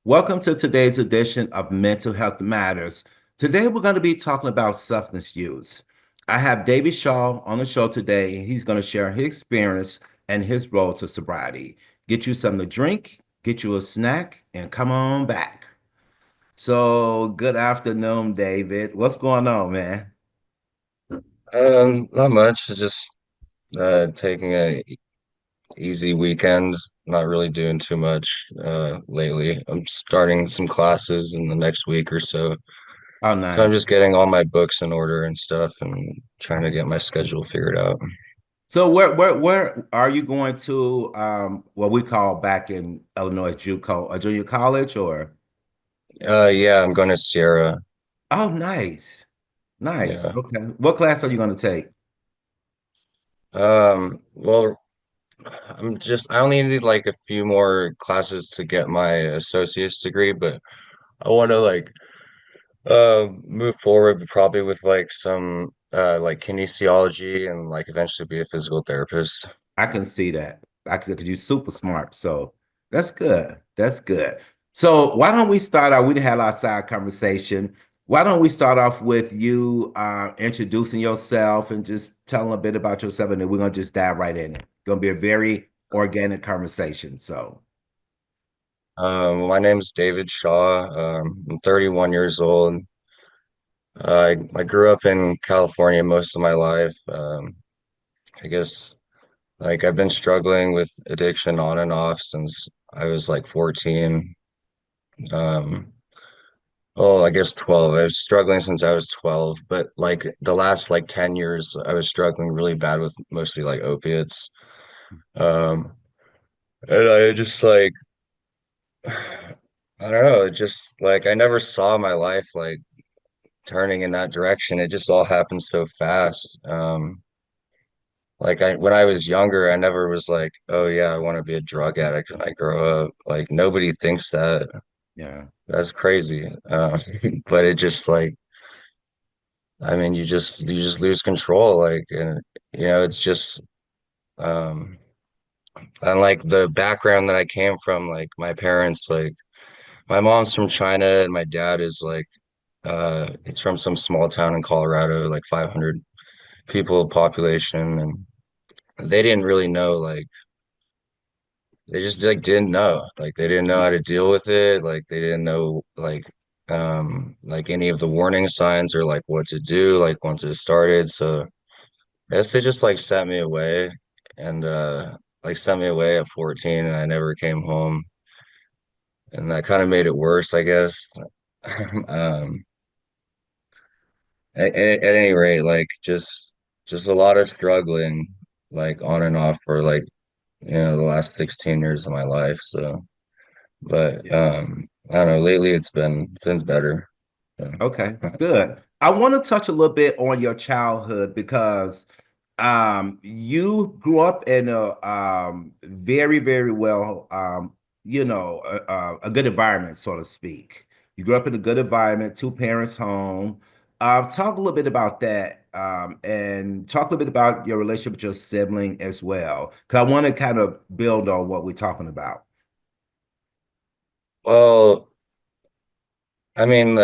Welcome to today's edition of Mental Health Matters. Today, we're going to be talking about substance use. I have David Shaw on the show today, and he's going to share his experience and his role to sobriety. Get you something to drink, get you a snack, and come on back. So, good afternoon, David. What's going on, man? Not much. Just taking a easy weekend. Not really doing too much lately. I'm starting some classes in the next week or so. Oh, So I'm just nice. getting all my books in order and stuff and trying to get my schedule figured out. So, where are you going to? What we call back in Illinois, JUCO, a junior college, or? Yeah, I'm going to Sierra. Oh, nice. Nice. Yeah. Okay. What class are you going to take? Well, I only need like a few more classes to get my associate's degree, but I want to like move forward probably with like some like kinesiology and like eventually be a physical therapist. I can see that. I can, because you're super smart. So that's good. That's good. So why don't we start out? We had our side conversation. Why don't we start off with you introducing yourself and just telling a bit about yourself, and then we're gonna just dive right in it. Gonna be a very organic conversation. So My name's David Shaw. I'm 31 years old. I grew up in California most of my life. I guess like I've been struggling with addiction on and off since I was like 14. Um, well, I guess 12. I was struggling since I was 12, but like the last like 10 years, I was struggling really bad with mostly like opiates. Um, and I just like, I don't know, it just like I never saw my life like turning in that direction. It just all happened so fast. Like when I was younger, I never was like, oh yeah, I want to be a drug addict when I grow up. Like nobody thinks that. yeah. That's crazy. But it just like, I mean, you just lose control. Like, and it's just um, and like the background that I came from, like my parents, like my mom's from China and my dad is like, it's from some small town in Colorado, like 500 people population, and they didn't really know like they just like didn't know like they didn't know how to deal with it, like they didn't know like any of the warning signs or like what to do like once it started. So I guess they just like sent me away and like sent me away at 14 and I never came home, and that kind of made it worse, I guess. um at any rate, like just a lot of struggling like on and off for like the last 16 years of my life. So, but Yeah. I don't know, lately it's been better. So, Okay, good. I want to touch a little bit on your childhood because you grew up in a very, very well a good environment, so to speak. You grew up in a good environment, two parents home. Talk a little bit about that, and talk a little bit about your relationship with your sibling as well, because I want to kind of build on what we're talking about. well, I mean,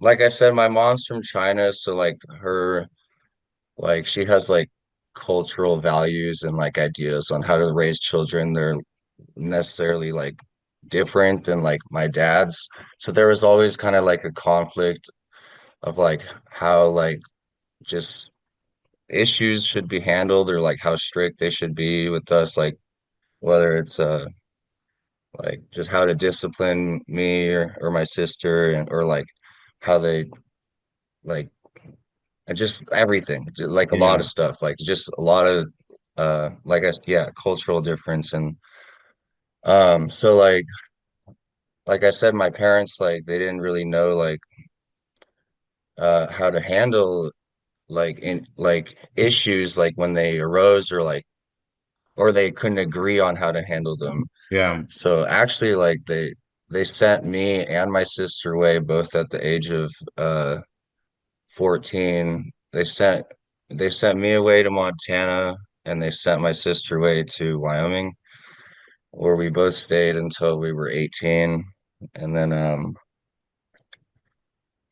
like I said, my mom's from China, so like she has like cultural values and like ideas on how to raise children. They're necessarily like different than like my dad's. So there was always kind of like a conflict of like how like just issues should be handled or like how strict they should be with us, like whether it's like just how to discipline me or my sister and or like how they like and just everything, like a lot Yeah. of stuff, like just a lot of like yeah, cultural difference and so like I said, my parents like they didn't really know like how to handle like in like issues like when they arose or they couldn't agree on how to handle them. Yeah. So actually like they sent me and my sister away both at the age of 14. They sent me away to Montana and they sent my sister away to Wyoming where we both stayed until we were 18. And then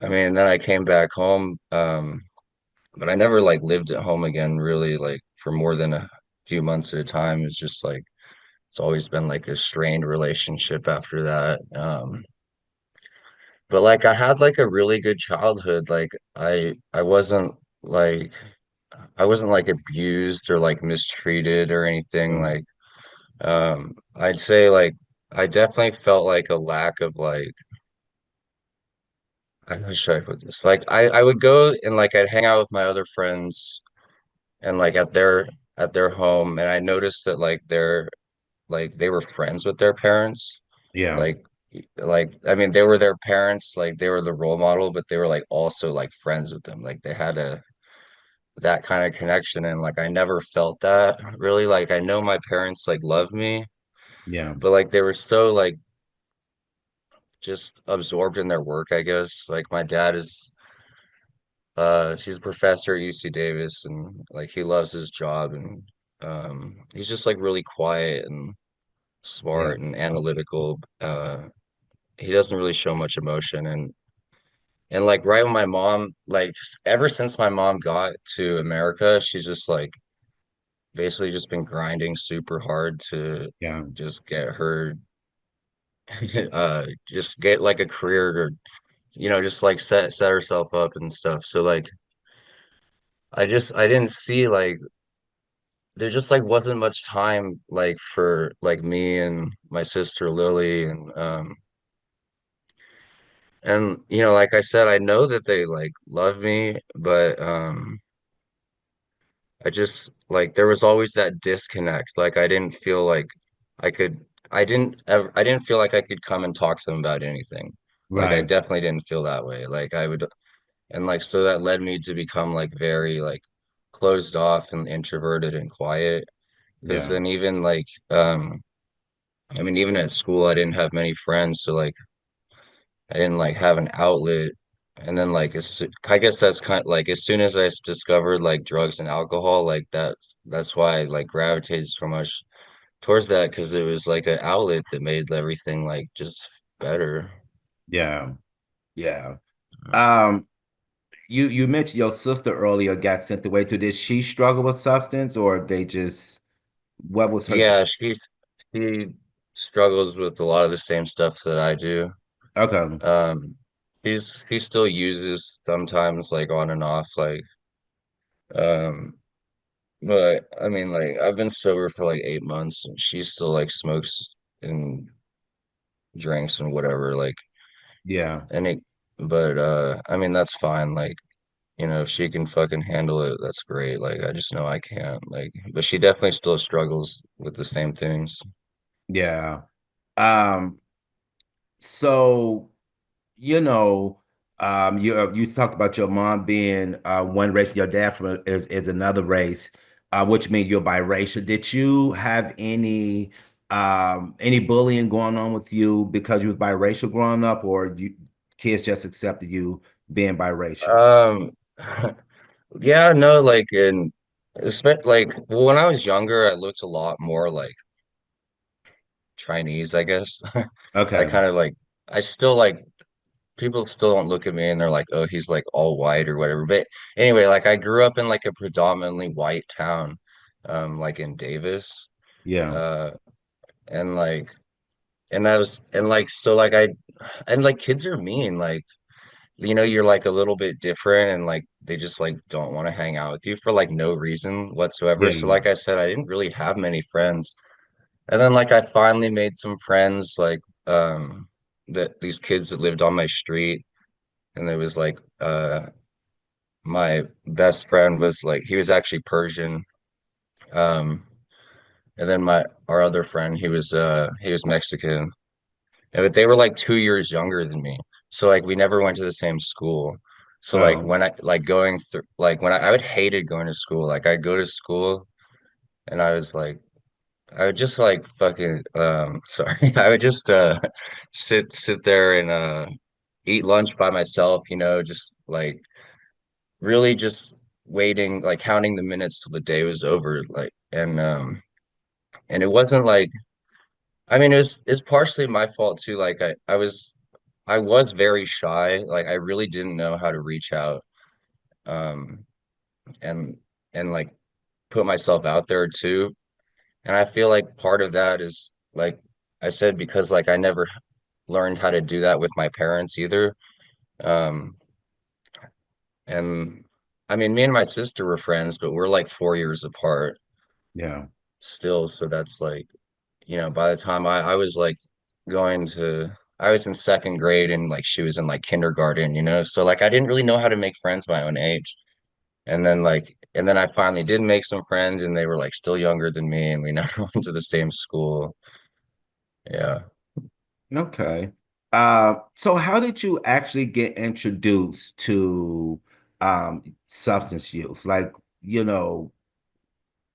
I mean then I came back home but I never like lived at home again really like for more than a few months at a time. It's just like it's always been like a strained relationship after that. But like I had like a really good childhood. Like like I wasn't like abused or like mistreated or anything. Yeah. Like I'd say like I definitely felt like a lack of like how should I put this? Like I would go and like I'd hang out with my other friends and like at their home and I noticed that like they were friends with their parents. Yeah. Like I mean they were their parents, like they were the role model, but they were like also like friends with them. Like they had a that kind of connection and like I never felt that really. Like I know my parents like loved me, Yeah. but like they were so like just absorbed in their work, I guess. Like my dad is he's a professor at UC Davis and like he loves his job and he's just like really quiet and Yeah. smart and analytical. He doesn't really show much emotion and like right when my mom like ever since my mom got to America, she's just like basically just been grinding super hard to Yeah. just get her just get like a career or just like set herself up and stuff. So like I didn't see like there just like wasn't much time like for like me and my sister Lily and like I said I know that they like love me but I just like there was always that disconnect. Like I didn't feel like I could I didn't feel like I could come and talk to them about anything. Like I Right. definitely didn't feel that way. Like I would and like so that led me to become like very like closed off and introverted and quiet. Because Yeah. then even like I mean even at school I didn't have many friends, so like I didn't like have an outlet. And then like I guess that's kind of like as soon as discovered like drugs and alcohol, like that's why I like gravitated so much towards that because it was like an outlet that made everything like just better. Yeah. Yeah. Um, you mentioned your sister earlier got sent away to. Did she struggle with substance or they just what was her? Yeah, she struggles with a lot of the same stuff that I do. Okay. Um, he still uses sometimes like on and off um but I mean like I've been sober for like 8 months and she still like smokes and drinks and whatever like Yeah. and it but I mean that's fine like if she can fucking handle it that's great like I just know I can't like but she definitely still struggles with the same things. Yeah. Um, so you talked about your mom being one race, and your dad is another race, which means you're biracial. Did you have any bullying going on with you because you was biracial growing up, or you kids just accepted you being biracial? um yeah no like in like well, when I was younger I looked a lot more like Chinese I guess. I Okay. kind of like I still like people still don't look at me and they're like, oh, he's like all white or whatever. But anyway, like I grew up in like a predominantly white town, like in Davis. Yeah. Uh, and like, and that was, and like, so like I, and like kids are mean. Like, you know, you're like a little bit different and like they just like don't want to hang out with you for like no reason whatsoever. So Yeah. like I said, I didn't really have many friends. And then like I finally made some friends like that these kids that lived on my street, and it was like my best friend was like he was actually Persian. Um and then my our other friend, he was Mexican. But they were like 2 years younger than me. So like we never went to the same school. So like Oh, when I like going through like when I would hated going to school. Like I'd go to school and I would just like fucking sorry. I would just sit there and eat lunch by myself, you know, just like really just waiting, like counting the minutes till the day was over. Like and it wasn't like I mean it's partially my fault too. Like I was very shy. Like I really didn't know how to reach out um and like put myself out there too. And I feel like part of that is like I said because like I never learned how to do that with my parents either. Um and I mean me and my sister were friends, but we're like 4 years apart yeah. still. So that's like, you know, by the time I was like going to I was in second grade and like she was in like kindergarten, you know. So like I didn't really know how to make friends my own age. And then I finally did make some friends and they were like still younger than me and we never went to the same school. Yeah. Okay. So how did you actually get introduced to substance use? Like, you know,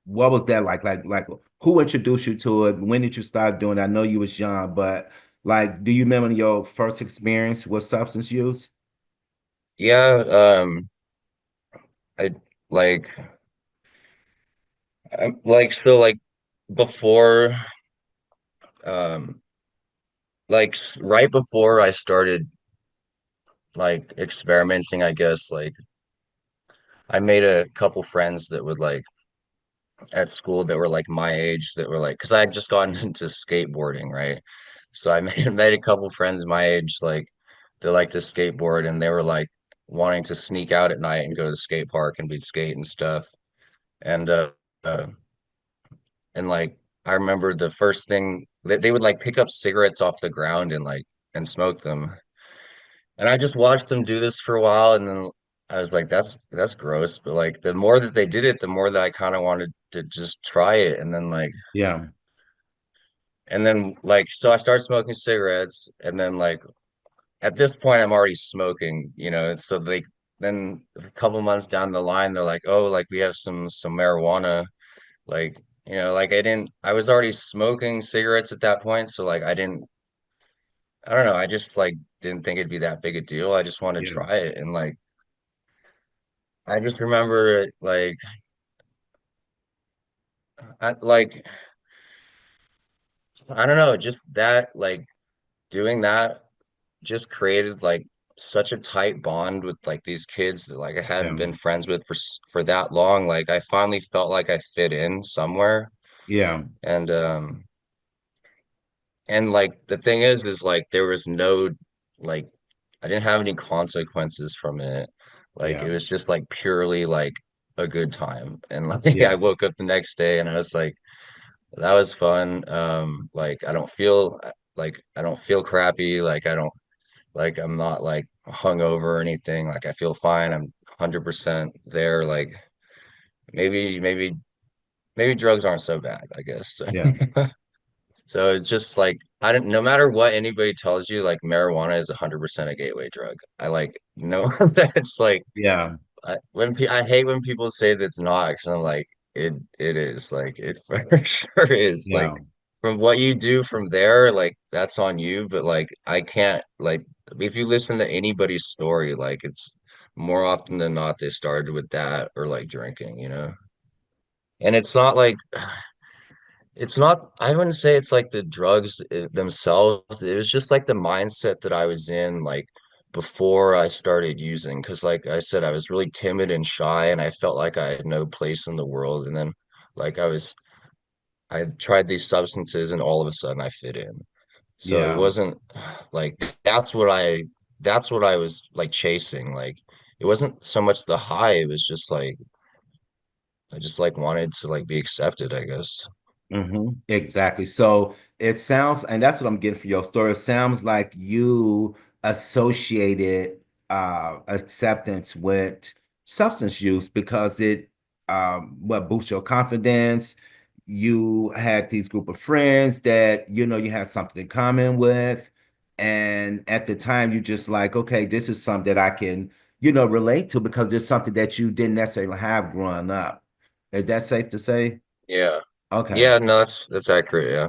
what was that like? Like who introduced you to it? When did you start doing it? I know you was young, but like, do you remember your first experience with substance use? Yeah, I like I like so like before um right before I started like experimenting, I guess like I made a couple friends that would like at school that were like my age that were like because I had just gotten into skateboarding, right? So I made a couple friends my age like that like to skateboard and they were like wanting to sneak out at night and go to the skate park and we'd skate and stuff. And uh and like I remember the first thing that they would like pick up cigarettes off the ground and like and smoke them. And I just watched them do this for a while and then I was like, that's gross. But like the more that they did it, the more that I kind of wanted to just try it. Yeah, And then like so I started smoking cigarettes and then like at this point I'm already smoking, you know, and so they then a couple months down the line they're like, "Oh, like we have some marijuana." Like, you know, like I was already smoking cigarettes at that point, so like I don't know, I just like didn't think it'd be that big a deal. I just wanted to yeah, try it and like I just remember it like like I don't know, just that like doing that just created like such a tight bond with like these kids that like I hadn't yeah, been friends with for that long. Like I finally felt like I fit in somewhere. yeah, And like the thing is like there was no like I didn't have any consequences from it. Like yeah, it was just like purely like a good time. And like yeah, I woke up the next day and I was like, that was fun. Like I don't feel crappy. Like I don't like I'm not like hungover or anything. Like I feel fine. I'm 100% there. Like maybe maybe drugs aren't so bad, I guess. yeah, So it's just like I don't no matter what anybody tells you, like marijuana is 100% a gateway drug. I like know that it's like yeah, I hate when people say that it's not because I'm like it is like it for sure is like yeah, from what you do from there like that's on you but like I can't like if you listen to anybody's story like it's more often than not they started with that or like drinking, you know. And it's not like it's not, I wouldn't say it's like the drugs themselves. It was just like the mindset that I was in, like before I started using. Because, like I said, I was really timid and shy, and I felt like I had no place in the world. And then, like, I tried these substances, and all of a sudden I fit in. So it yeah, wasn't like that's what I that's what I was like chasing. Like it wasn't so much the high, it was just like I just like wanted to like be accepted, I guess. Exactly. So it sounds, and that's what I'm getting from your story. It sounds like you associated acceptance with substance use because it what boosts your confidence. You had these group of friends that you had something in common with, and at the time you just like, okay, this is something that I can relate to because there's something that you didn't necessarily have growing up. Is that safe to say? Yeah. Okay. Yeah, no, that's accurate, yeah.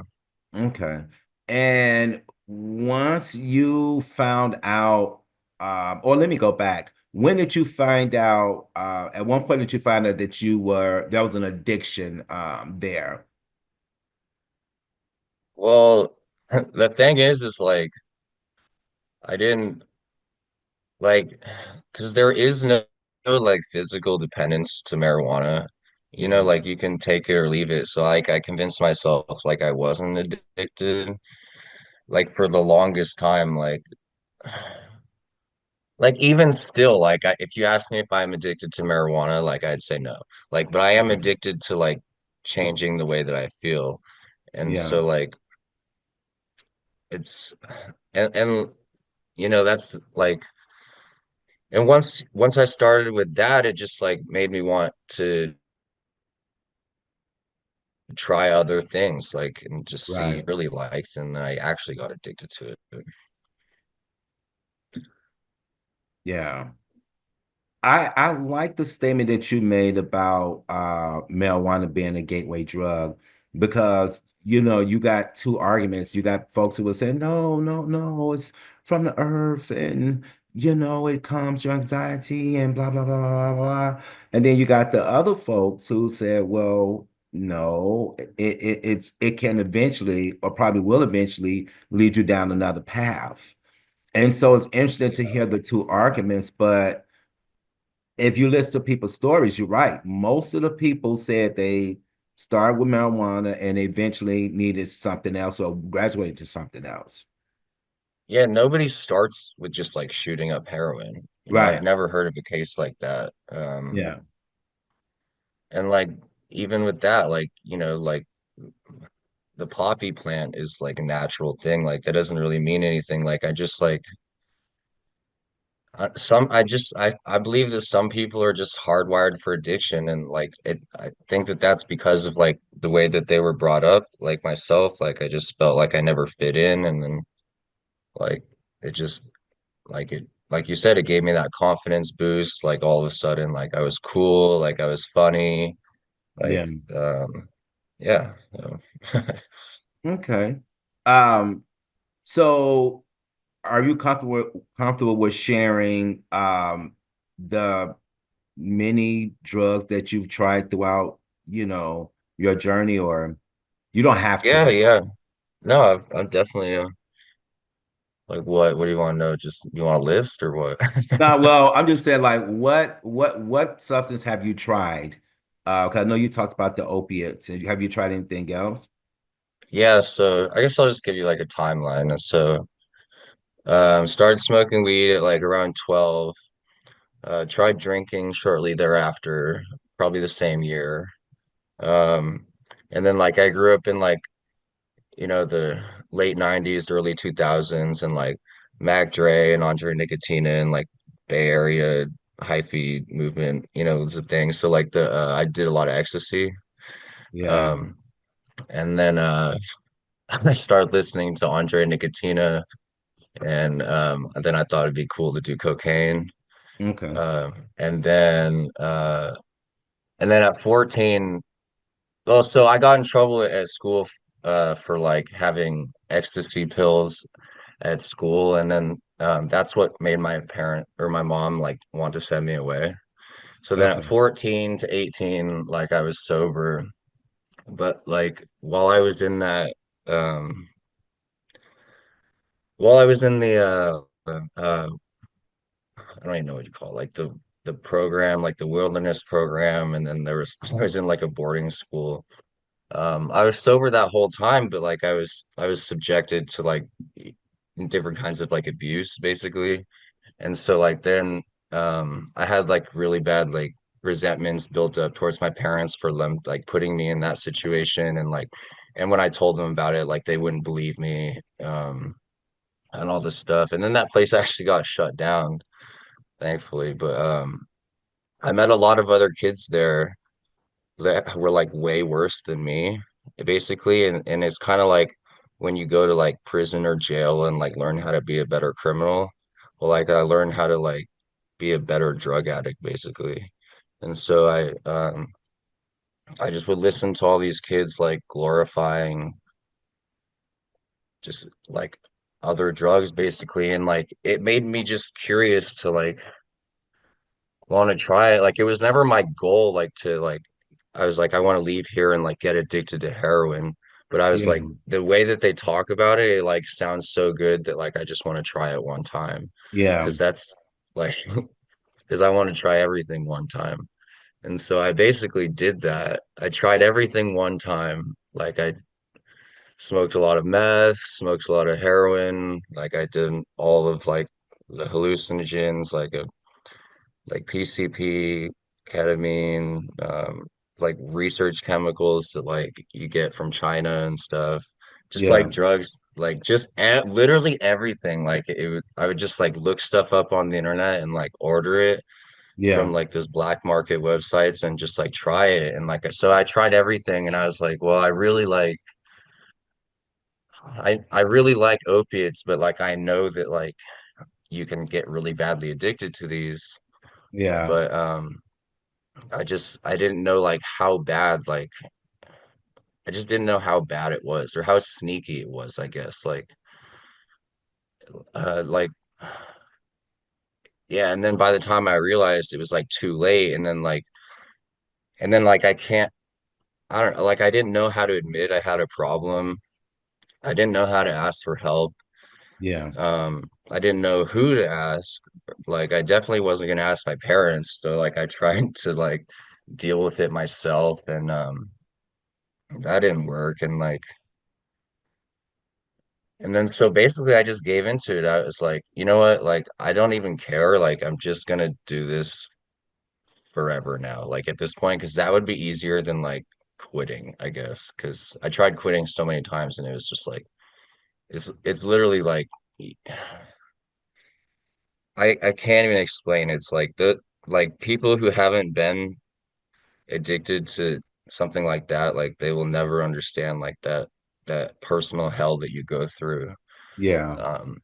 Okay. And once you found out, or let me go back. When did you find out, at one point did you find out that there was an addiction there? Well, the thing is like I didn't like because there is no like physical dependence to marijuana. You know, Yeah, like you can take it or leave it. So like I convinced myself like I wasn't addicted like for the longest time like even still if you ask me if I'm addicted to marijuana like I'd say no. Like but I am okay. addicted to like changing the way that I feel. And Yeah, so like it's and you know that's like and once I started with that, it just like made me want to try other things, like and just see right. really liked, and I actually got addicted to it. Yeah. I like the statement that you made about marijuana being a gateway drug because you got two arguments. You got folks who will say, no, no, no, it's from the earth and it calms your anxiety and blah blah blah blah blah. And then you got the other folks who said, well, no, it can eventually or probably will eventually lead you down another path. And so it's interesting to hear the two arguments, but if you listen to people's stories, you're right. Most of the people said they started with marijuana and eventually needed something else or graduated to something else. Yeah, nobody starts with just like shooting up heroin. You know, I've Right. never heard of a case like that. Yeah. And like even with that, like, you know, like the poppy plant is like a natural thing. Like that doesn't really mean anything. Like I just like I believe that some people are just hardwired for addiction and like it I think that that's because of like the way that they were brought up like myself like I just felt like I never fit in and then like it just like you said it gave me that confidence boost like all of a sudden like I was cool like I was funny Yeah. like yeah Okay. Um, so are you comfortable with sharing the many drugs that you've tried throughout, your journey, or you don't have to? yeah no I'm definitely like what do you want to know just you want a list or what No, well, I'm just saying, like, what substance have you tried? 'Cause I know you talked about the opiates. Have you tried anything else? Yeah, so I guess I'll just give you like a timeline. And so, started smoking weed at like around 12. Tried drinking shortly thereafter, probably the same year. Um, and then like I grew up in like, you know, the late 90s, early 2000s, and like Mac Dre and Andre Nickatina and like Bay Area hyphy movement, you know, was a thing. So like the I did a lot of ecstasy. Yeah. Um, and then I started listening to Andre Nickatina. And then I thought it'd be cool to do cocaine. Okay. Uh, and then uh, and then at 14, well, so I got in trouble at school for like having ecstasy pills at school, and then that's what made my parent or my mom like want to send me away. So then at Okay. 14 to 18, like I was sober, but like um, while I was in the I don't even know what you call it, like the program, like the wilderness program, and then there was I was in like a boarding school. I was sober that whole time, but like I was subjected to like different kinds of like abuse, basically. And so like then I had like really bad like resentments built up towards my parents for them like putting me in that situation, and like and when I told them about it, like they wouldn't believe me, and all this stuff. And then that place actually got shut down, thankfully. But I met a lot of other kids there that were like way worse than me, basically. And it's kind of like when you go to like prison or jail and like learn how to be a better criminal. Well, like I learned how to like be a better drug addict, basically. And so I just would listen to all these kids like glorifying just like other drugs, basically. And like it made me just curious to like want to try it. Like it was never my goal, like to like I was like, I want to leave here and like get addicted to heroin. But I was Yeah, like, the way that they talk about it, it like sounds so good that like I just want to try it one time. yeah, Because that's like because I want to try everything one time. And so I basically did that. I tried everything one time. Like I smoked a lot of meth, smoked a lot of heroin, like I did all of like the hallucinogens, like PCP, ketamine, like research chemicals that like you get from China and stuff. Just yeah, like drugs, like just literally everything. Like I would just like look stuff up on the internet and like order it from yeah, like those black market websites and just like try it. And like so I tried everything and I was like, well, I really like opiates, but like I know that like you can get really badly addicted to these. yeah, But I didn't know like how bad like I just didn't know how bad it was or how sneaky it was, I guess. Like yeah, and then by the time I realized it was like too late, and then like I don't know, like I didn't know how to admit I had a problem. I didn't know how to ask for help. yeah, I didn't know who to ask. Like I definitely wasn't gonna ask my parents. So like I tried to like deal with it myself, and that didn't work. And then so basically I just gave into it. I was like, you know what? Like I don't even care. Like I'm just gonna do this forever now. Like at this point, because that would be easier than like quitting, I guess. Because I tried quitting so many times and it was just like it's literally like I can't even explain. It's like the like people who haven't been addicted to something like that, like they will never understand like that personal hell that you go through. yeah, Um,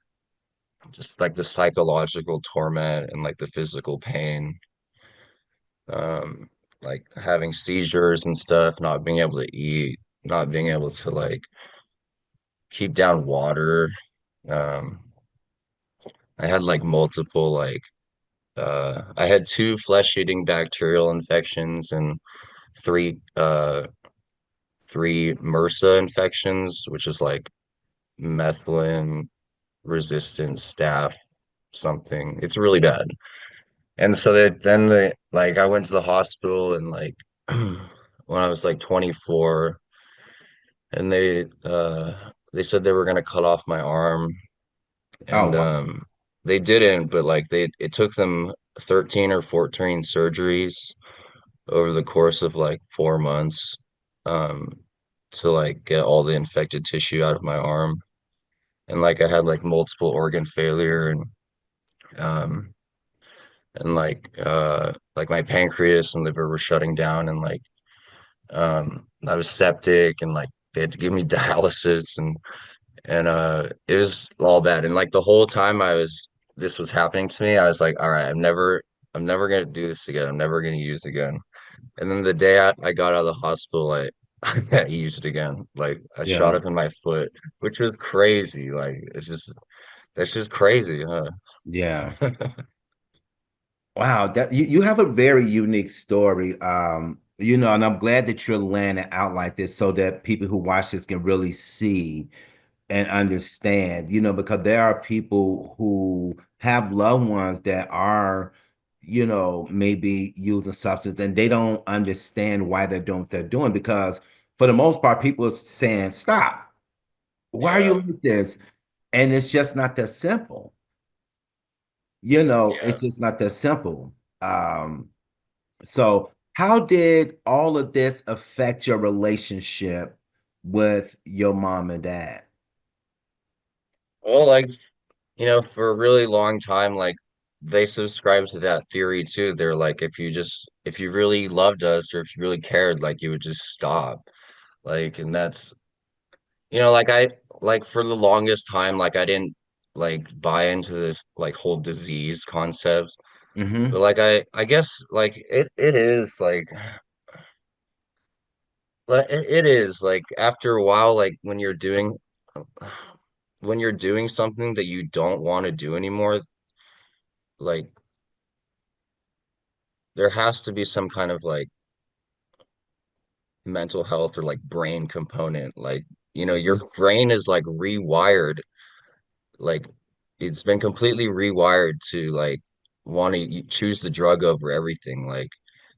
just like the psychological torment and like the physical pain, um, like having seizures and stuff, not being able to eat, not being able to like keep down water. Um, I had like multiple like I had two flesh-eating bacterial infections and three three MRSA infections, which is like methylene resistant staph something. It's really bad. And so then like I went to the hospital and like when I was like 24 and they said they were gonna cut off my arm oh and wow, they didn't, but like they it took them 13 or 14 surgeries over the course of like 4 months um to like get all the infected tissue out of my arm. And like I had like multiple organ failure um and like my pancreas and liver were shutting down and like I was septic and like they had to give me dialysis and it was all bad. And like the whole time this was happening to me, I was like, all right, I'm never gonna do this again. I'm never gonna use again. And then the day I got out of the hospital, I got used again. Like I shot yeah, up in my foot, which was crazy. Like that's just crazy, huh? yeah. Wow, that you have a very unique story. And I'm glad that you're laying it out like this so that people who watch this can really see and understand, because there are people who have loved ones that are, maybe using substance and they don't understand why they're doing what they're doing because for the most part, people are saying, stop. Why are you Yeah. like this? And it's just not that simple. It's Yeah. just not that simple. So how did all of this affect your relationship with your mom and dad? Well, like, for a really long time, like they subscribe to that theory too. They're like, if you really loved us or if you really cared, like you would just stop. Like, and that's, like for the longest time, like I didn't like buy into this like whole disease concept. But Hmm. like I guess like it is like it is like after a while, like when you're doing something that you don't want to do anymore, like there has to be some kind of like mental health or like brain component. Like, your brain is like rewired, like it's been completely rewired to like want to choose the drug over everything, like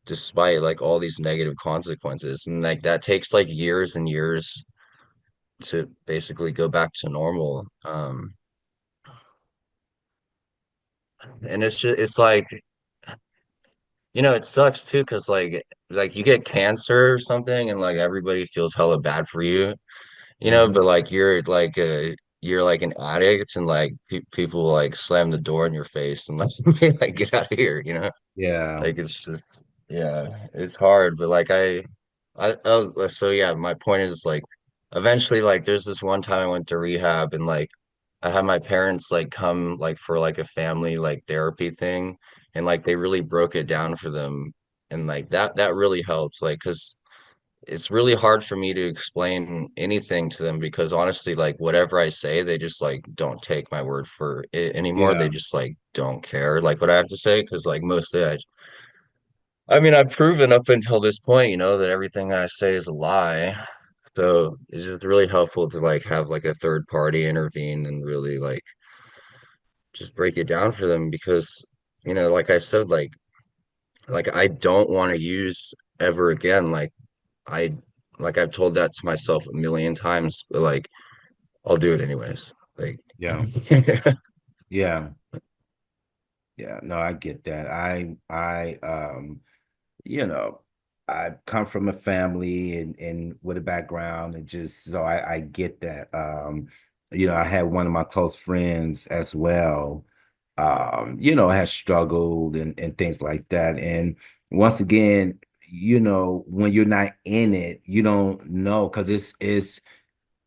despite like all these negative consequences. And like that takes like years and years to basically go back to normal. And it's like, it sucks too, because like you get cancer or something and like everybody feels hella bad for you. But Hmm. like you're like an addict and like pe people like slam the door in your face and like like get out of here. Yeah. Like it's just yeah, it's hard, but like so yeah, my point is like eventually like there's this one time I went to rehab and like I had my parents like come like for like a family like therapy thing and like they really broke it down for them and like that really helps like 'cause it's really hard for me to explain anything to them because honestly, like whatever I say, they just like don't take my word for it anymore. They Yeah. just like don't care like what I have to say because like mostly I mean I've proven up until this point, that everything I say is a lie. So it's just really helpful to like have like a third party intervene and really like just break it down for them because like I said, like I don't want to use ever again. I like I've told that to myself a million times, but like I'll do it anyways. Like Yeah. Yeah. Yeah. No, I get that. You know, I come from a family and with a background and just so I get that. I had one of my close friends as well, has struggled and things like that. And once again, when you're not in it, you don't know because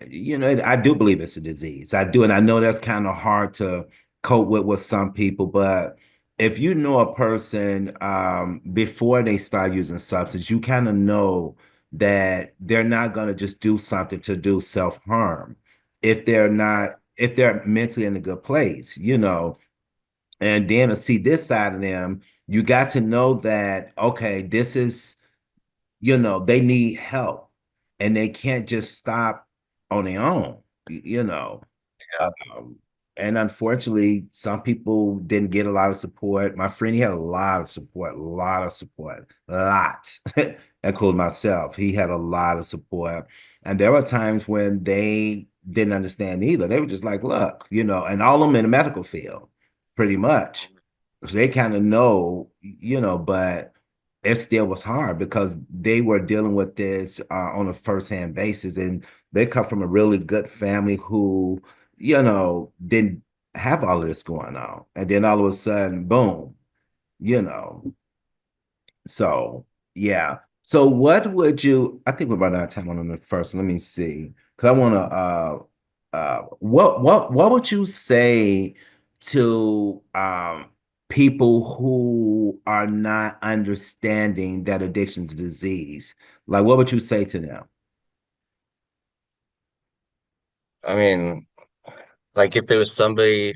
I do believe it's a disease. I do, and I know that's kind of hard to cope with some people, but if you know a person before they start using substance, you kind of know that they're not going to just do something to do self-harm if they're mentally in a good place. And then to see this side of them, you got to know that, okay, this is they need help and they can't just stop on their own, you know. Um, and unfortunately, some people didn't get a lot of support. My friend, he had a lot of support, a lot, including myself. He had a lot of support. And there were times when they didn't understand either. They were just like, look, and all of them in the medical field, pretty much. So they kind of know, but it still was hard because they were dealing with this on a first-hand basis. And they come from a really good family who didn't have all of this going on. And then all of a sudden, boom, you know. So, yeah. So I think we're running out of time on the first. Let me see. Because I want to what would you say to people who are not understanding that addiction's disease? Like what would you say to them? I mean, like if it was somebody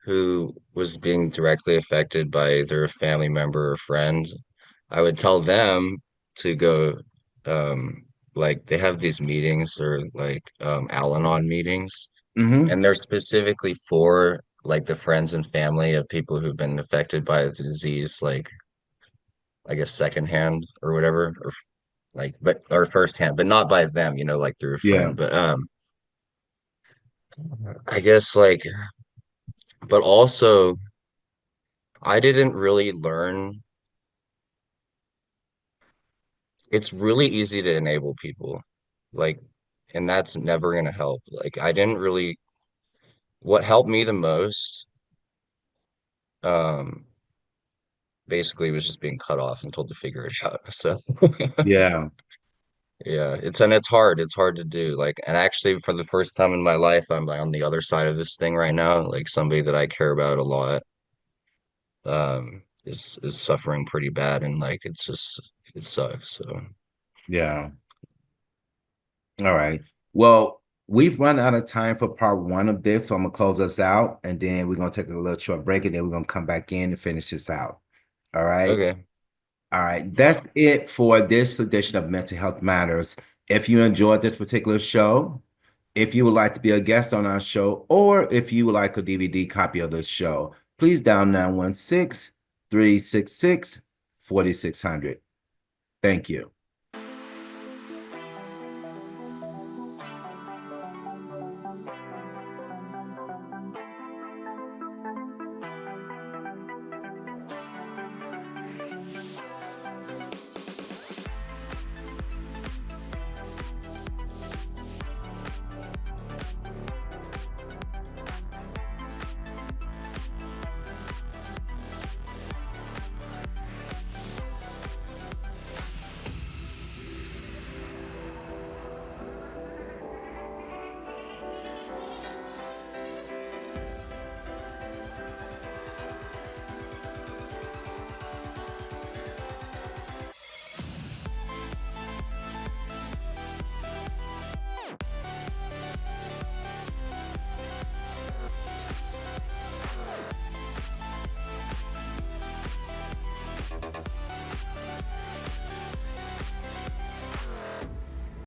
who was being directly affected by either a family member or friend, I would tell them to go like they have these meetings or like Al-Anon meetings Hmm. and they're specifically for like the friends and family of people who've been affected by the disease, like I guess secondhand or whatever, or like but or firsthand, but not by them, like through a Yeah. friend. But I guess like but also I didn't really learn. It's really easy to enable people, like, and that's never gonna help. Like, I didn't really. What helped me the most, um, basically was just being cut off and told to figure it out. So, Yeah. yeah, it's hard. It's hard to do. Like, and actually, for the first time in my life, I'm like on the other side of this thing right now. Like, somebody that I care about a lot, is suffering pretty bad, and like, it's just it sucks. So, Yeah. All right. Well, we've run out of time for part one of this, so I'm gonna close us out, and then we're gonna take a little short break, and then we're gonna come back in and finish this out. All right. okay, All right. That's it for this edition of Mental Health Matters. If you enjoyed this particular show, if you would like to be a guest on our show, or if you would like a DVD copy of this show, please dial 916-366-4600. Thank you.